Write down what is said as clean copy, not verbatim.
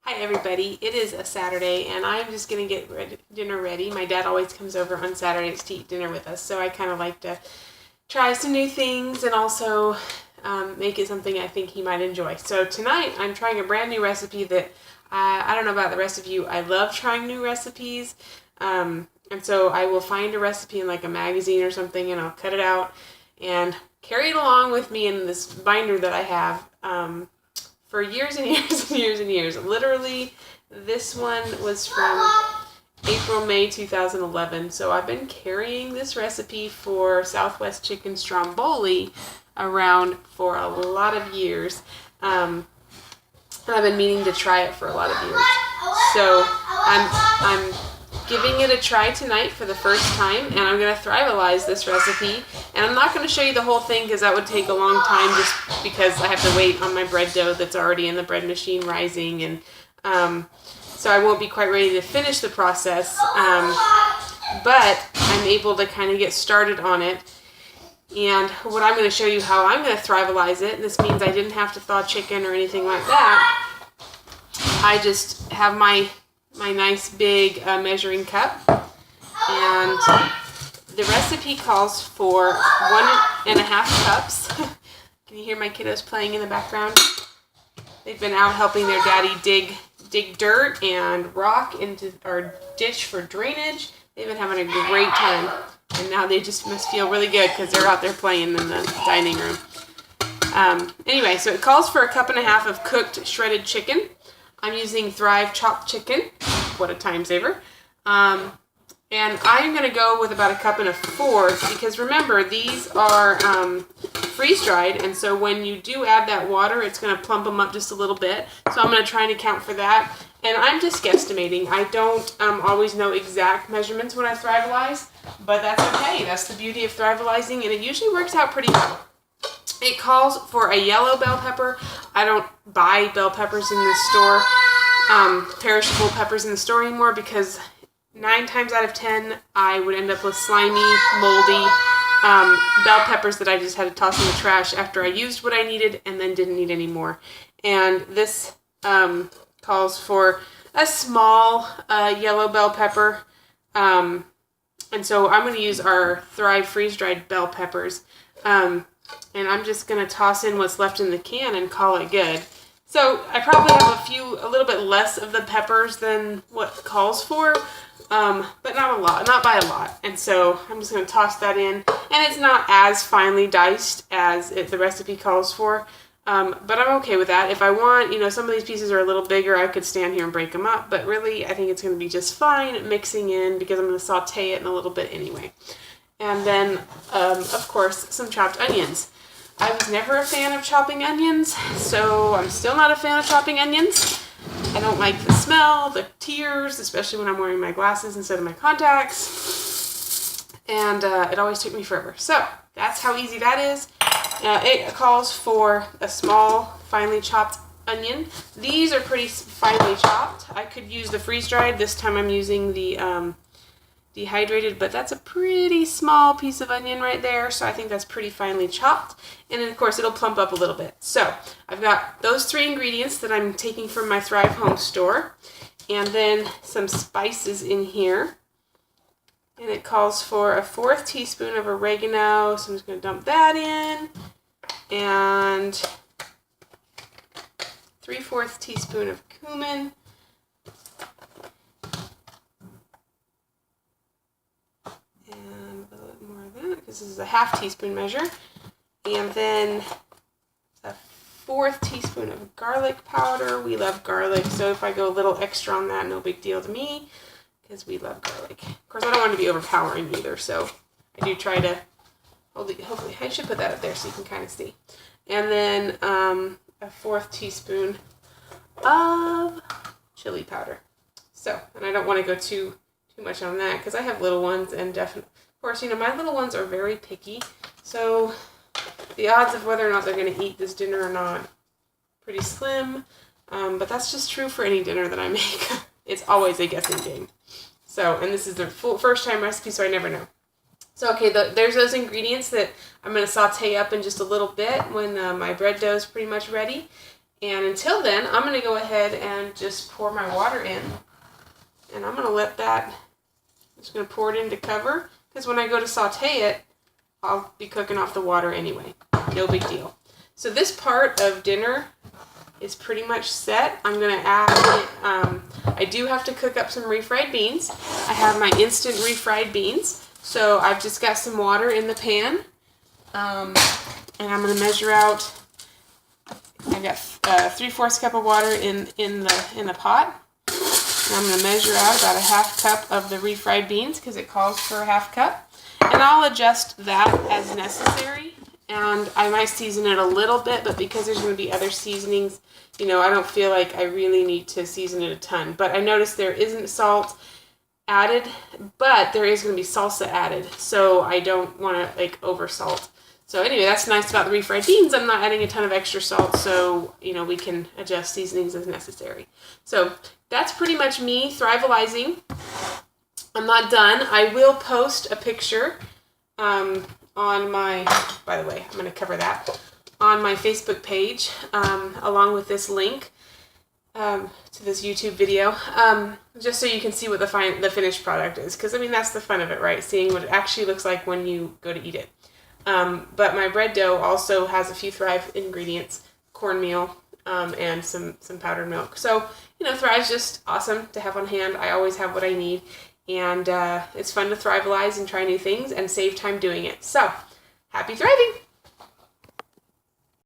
Hi everybody, it is a Saturday and I'm just going to get dinner ready. My dad always comes over on Saturdays to eat dinner with us, so I kind of like to try some new things and also make it something I think he might enjoy. So tonight I'm trying a brand new recipe that I don't know about the rest of you. I love trying new recipes, and so I will find a recipe in like a magazine or something and I'll cut it out and carry it along with me in this binder that I have. For years and years and years and years. Literally, this one was from April, May 2011. So I've been carrying this recipe for Southwest Chicken Stromboli around for a lot of years. And I've been meaning to try it for a lot of years. So I'm giving it a try tonight for the first time, and I'm going to THRIVE-alize this recipe. And I'm not going to show you the whole thing because that would take a long time just because I have to wait on my bread dough that's already in the bread machine rising, and so I won't be quite ready to finish the process, but I'm able to kind of get started on it. And what I'm going to show you how I'm going to THRIVE-alize it. This means I didn't have to thaw chicken or anything like that. I just have my nice big measuring cup, and the recipe calls for 1.5 cups. Can you hear my kiddos playing in the background? They've been out helping their daddy dig dirt and rock into our ditch for drainage. They've been having a great time, and now they just must feel really good because they're out there playing in the dining room. Anyway, so it calls for 1.5 cups of cooked shredded chicken. I'm using Thrive chopped chicken. What a time saver. And I'm going to go with about 1.25 cups because remember, these are freeze-dried, and so when you do add that water, it's going to plump them up just a little bit. So I'm going to try and account for that. And I'm just guesstimating. I don't always know exact measurements when I THRIVE-alize, but that's okay. That's the beauty of THRIVE-alizing, and it usually works out pretty well. It calls for a yellow bell pepper. I don't buy bell peppers in the store, perishable peppers in the store anymore, because 9 times out of 10 I would end up with slimy, moldy bell peppers that I just had to toss in the trash after I used what I needed and then didn't need any more. And this calls for a small yellow bell pepper, and so I'm going to use our Thrive freeze-dried bell peppers. And I'm just going to toss in what's left in the can and call it good. So I probably have a little bit less of the peppers than what calls for, but not a lot, not by a lot. And so I'm just going to toss that in. And it's not as finely diced as the recipe calls for, but I'm okay with that. If I want, some of these pieces are a little bigger, I could stand here and break them up. But really, I think it's going to be just fine mixing in because I'm going to saute it in a little bit anyway. And then, of course, some chopped onions. I was never a fan of chopping onions, so I'm still not a fan of chopping onions. I don't like the smell, the tears, especially when I'm wearing my glasses instead of my contacts. And it always took me forever. So that's how easy that is. It calls for a small, finely chopped onion. These are pretty finely chopped. I could use the freeze-dried. This time I'm using the dehydrated, but that's a pretty small piece of onion right there, so I think that's pretty finely chopped. And then of course it'll plump up a little bit. So I've got those 3 ingredients that I'm taking from my Thrive Home store, and then some spices in here. And it calls for 1/4 teaspoon of oregano, so I'm just going to dump that in, and 3/4 teaspoon of cumin, this is a 1/2 teaspoon measure, and then 1/4 teaspoon of garlic powder. We love garlic, so if I go a little extra on that, no big deal to me, because we love garlic. Of course, I don't want to be overpowering either, so I do try to hopefully I should put that up there so you can kind of see. And then 1/4 teaspoon of chili powder. So, and I don't want to go too much on that because I have little ones, and definitely, of course, my little ones are very picky, so the odds of whether or not they're going to eat this dinner or not, pretty slim, but that's just true for any dinner that I make. It's always a guessing game. So, and this is the first time recipe, so I never know. So, okay, there's those ingredients that I'm going to saute up in just a little bit when my bread dough is pretty much ready. And until then, I'm going to go ahead and just pour my water in. And I'm going to let that, I'm just going to pour it in to cover, because when I go to saute it, I'll be cooking off the water anyway. No big deal. So this part of dinner is pretty much set. I'm going to add, I do have to cook up some refried beans. I have my instant refried beans. So I've just got some water in the pan. And I'm going to measure out, I got 3/4 cup of water in the pot. And I'm going to measure out about a 1/2 cup of the refried beans because it calls for a 1/2 cup. And I'll adjust that as necessary. And I might season it a little bit, but because there's going to be other seasonings, I don't feel like I really need to season it a ton. But I noticed there isn't salt added, but there is going to be salsa added. So I don't want to over salt. So anyway, that's nice about the refried beans. I'm not adding a ton of extra salt, so we can adjust seasonings as necessary. So that's pretty much me thrive-alizing. I'm not done. I will post a picture on my, by the way, I'm going to cover that, on my Facebook page, along with this link to this YouTube video, just so you can see what the finished product is. Because, that's the fun of it, right? Seeing what it actually looks like when you go to eat it. But my bread dough also has a few Thrive ingredients, cornmeal, and some powdered milk. So, Thrive's just awesome to have on hand. I always have what I need. And it's fun to thrive-alize and try new things and save time doing it. So, happy thriving!